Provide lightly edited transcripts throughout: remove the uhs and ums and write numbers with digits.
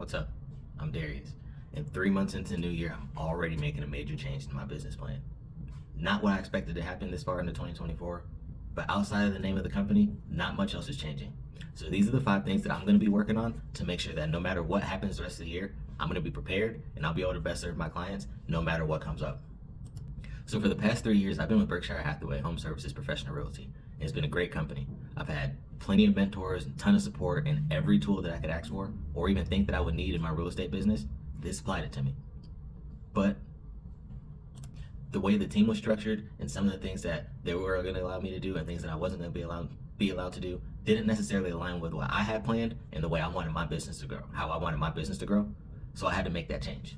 What's up? I'm Darius. And 3 months into the new year, I'm already making a major change to my business plan. Not what I expected to happen this far into 2024, but outside of the name of the company, not much else is changing. So these are the 5 things that I'm going to be working on to make sure that no matter what happens the rest of the year, I'm going to be prepared and I'll be able to best serve my clients no matter what comes up. So for the past 3 years, I've been with Berkshire Hathaway Home Services Professional Realty. And it's been a great company. I've had plenty of mentors and ton of support, and every tool that I could ask for or even think that I would need in my real estate business, this supplied it to me. But the way the team was structured and some of the things that they were going to allow me to do and things that I wasn't going to be allowed to do didn't necessarily align with what I had planned and the way I wanted my business to grow, how I wanted my business to grow. So I had to make that change.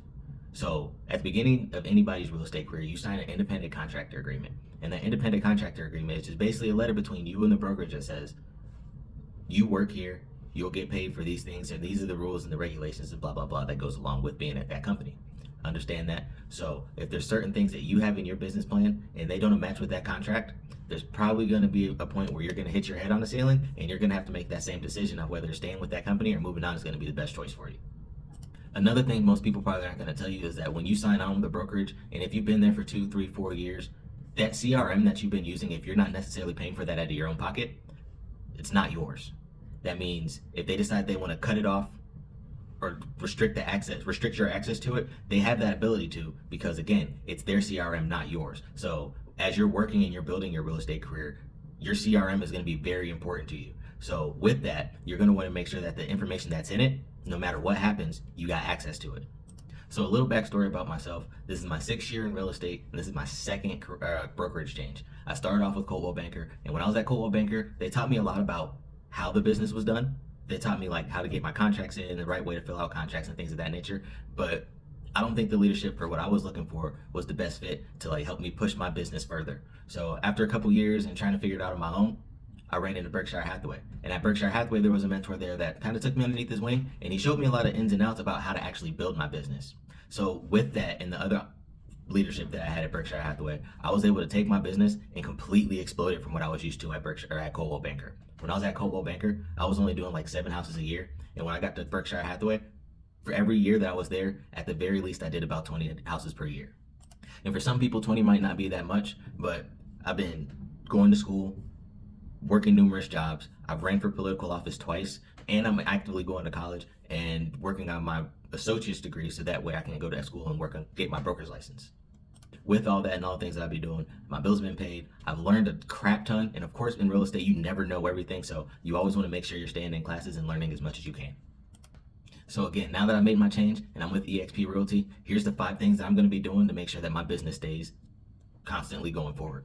So at the beginning of anybody's real estate career, you sign an independent contractor agreement. And that independent contractor agreement is just basically a letter between you and the brokerage that says, you work here, you'll get paid for these things, and these are the rules and the regulations and blah, blah, blah that goes along with being at that company. Understand that? So if there's certain things that you have in your business plan and they don't match with that contract, there's probably going to be a point where you're going to hit your head on the ceiling and you're going to have to make that same decision of whether staying with that company or moving on is going to be the best choice for you. Another thing most people probably aren't going to tell you is that when you sign on with a brokerage, and if you've been there for 2, 3, 4 years, that CRM that you've been using, if you're not necessarily paying for that out of your own pocket, it's not yours. That means if they decide they want to cut it off or restrict your access to it, they have that ability to, because again, it's their CRM, not yours. So as you're working and you're building your real estate career, your CRM is going to be very important to you. So with that, you're going to want to make sure that the information that's in it, no matter what happens, you got access to it. So a little backstory about myself. This is my 6th year in real estate, and this is my second brokerage change. I started off with Coldwell Banker, and when I was at Coldwell Banker, they taught me a lot about how the business was done. They taught me like how to get my contracts in, the right way to fill out contracts and things of that nature. But I don't think the leadership for what I was looking for was the best fit to like help me push my business further. So after a couple years and trying to figure it out on my own, I ran into Berkshire Hathaway. And at Berkshire Hathaway, there was a mentor there that kind of took me underneath his wing, and he showed me a lot of ins and outs about how to actually build my business. So with that and the other leadership that I had at Berkshire Hathaway, I was able to take my business and completely explode it from what I was used to at Coldwell Banker. When I was at Coldwell Banker, I was only doing like 7 houses a year. And when I got to Berkshire Hathaway, for every year that I was there, at the very least, I did about 20 houses per year. And for some people, 20 might not be that much, but I've been going to school, working numerous jobs. I've ran for political office twice, and I'm actively going to college and working on my associate's degree so that way I can go to school and work on get my broker's license. With all that and all the things that I'll be doing, my bills have been paid. I've learned a crap ton, and of course in real estate, you never know everything, so you always want to make sure you're staying in classes and learning as much as you can. So again, now that I made my change and I'm with eXp Realty, here's the 5 things that I'm going to be doing to make sure that my business stays constantly going forward.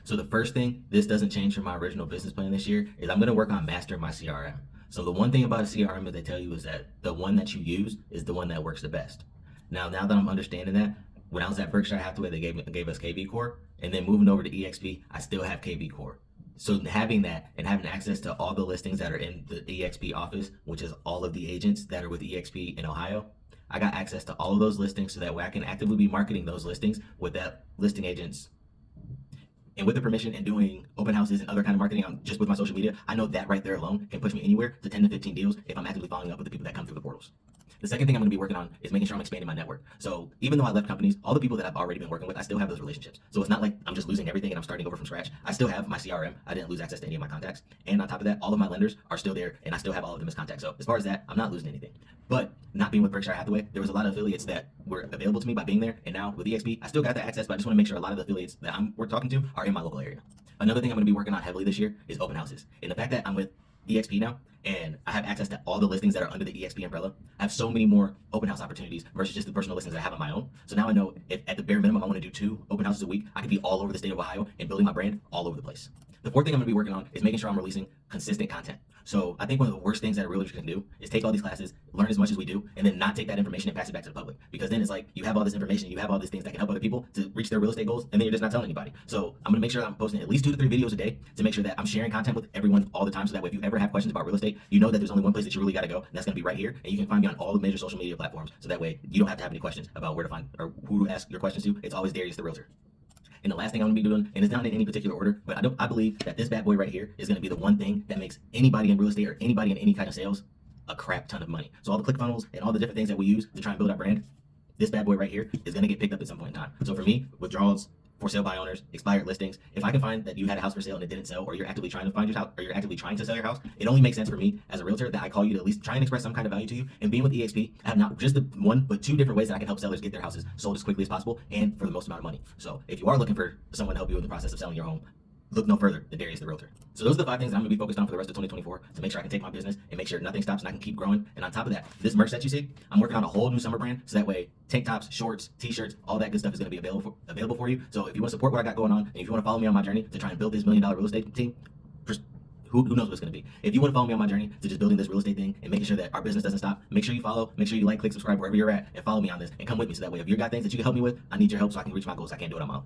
So the first thing, this doesn't change from my original business plan this year, is I'm going to work on mastering my CRM. So the one thing about a CRM that they tell you is that the one that you use is the one that works the best. Now that I'm understanding that, when I was at Berkshire Hathaway, they gave us KV Core, and then moving over to eXp, I still have KV Core. So having that and having access to all the listings that are in the eXp office, which is all of the agents that are with eXp in Ohio, I got access to all of those listings so that way I can actively be marketing those listings with that listing agents. And with the permission and doing open houses and other kind of marketing just with my social media, I know that right there alone can push me anywhere to 10 to 15 deals if I'm actively following up with the people that come through the portals. The second thing I'm going to be working on is making sure I'm expanding my network. So even though I left companies, all the people that I've already been working with, I still have those relationships. So it's not like I'm just losing everything and I'm starting over from scratch. I still have my CRM. I didn't lose access to any of my contacts. And on top of that, all of my lenders are still there and I still have all of them as contacts. So as far as that, I'm not losing anything. But not being with Berkshire Hathaway, there was a lot of affiliates that were available to me by being there. And now with eXp, I still got that access, but I just want to make sure a lot of the affiliates that we're talking to are in my local area. Another thing I'm going to be working on heavily this year is open houses. And the fact that I'm with eXp now, and I have access to all the listings that are under the eXp umbrella, I have so many more open house opportunities versus just the personal listings that I have on my own. So now I know if at the bare minimum I want to do 2 open houses a week, I can be all over the state of Ohio and building my brand all over the place. The fourth thing I'm going to be working on is making sure I'm releasing consistent content. So I think one of the worst things that a realtor can do is take all these classes, learn as much as we do, and then not take that information and pass it back to the public. Because then it's like you have all this information, you have all these things that can help other people to reach their real estate goals, and then you're just not telling anybody. So I'm going to make sure that I'm posting at least 2 to 3 videos a day to make sure that I'm sharing content with everyone all the time. So that way, if you ever have questions about real estate, you know that there's only one place that you really got to go, and that's going to be right here. And you can find me on all the major social media platforms. So that way, you don't have to have any questions about where to find or who to ask your questions to. It's always Darius the Realtor. And the last thing I'm gonna be doing, and it's not in any particular order, but I believe that this bad boy right here is gonna be the one thing that makes anybody in real estate or anybody in any kind of sales a crap ton of money. So all the ClickFunnels and all the different things that we use to try and build our brand, this bad boy right here is going to get picked up at some point in time. So for me, withdrawals, for sale by owners, expired listings, if I can find that you had a house for sale and it didn't sell, or you're actively trying to find your house, or you're actively trying to sell your house, it only makes sense for me as a realtor that I call you to at least try and express some kind of value to you. And being with EXP, I have not just the one, but two different ways that I can help sellers get their houses sold as quickly as possible and for the most amount of money. So if you are looking for someone to help you with the process of selling your home, look no further than Darius the Realtor. So those are the 5 things that I'm gonna be focused on for the rest of 2024 to make sure I can take my business and make sure nothing stops and I can keep growing. And on top of that, this merch that you see, I'm working on a whole new summer brand. So that way, tank tops, shorts, t-shirts, all that good stuff is gonna be available for you. So if you wanna support what I got going on, and if you wanna follow me on my journey to try and build this $1 million real estate team, who knows what it's going to be. If you want to follow me on my journey to just building this real estate thing and making sure that our business doesn't stop, make sure you follow, make sure you like, click, subscribe wherever you're at, and follow me on this and come with me so that way if you got things that you can help me with, I need your help so I can reach my goals. I can't do it on my own.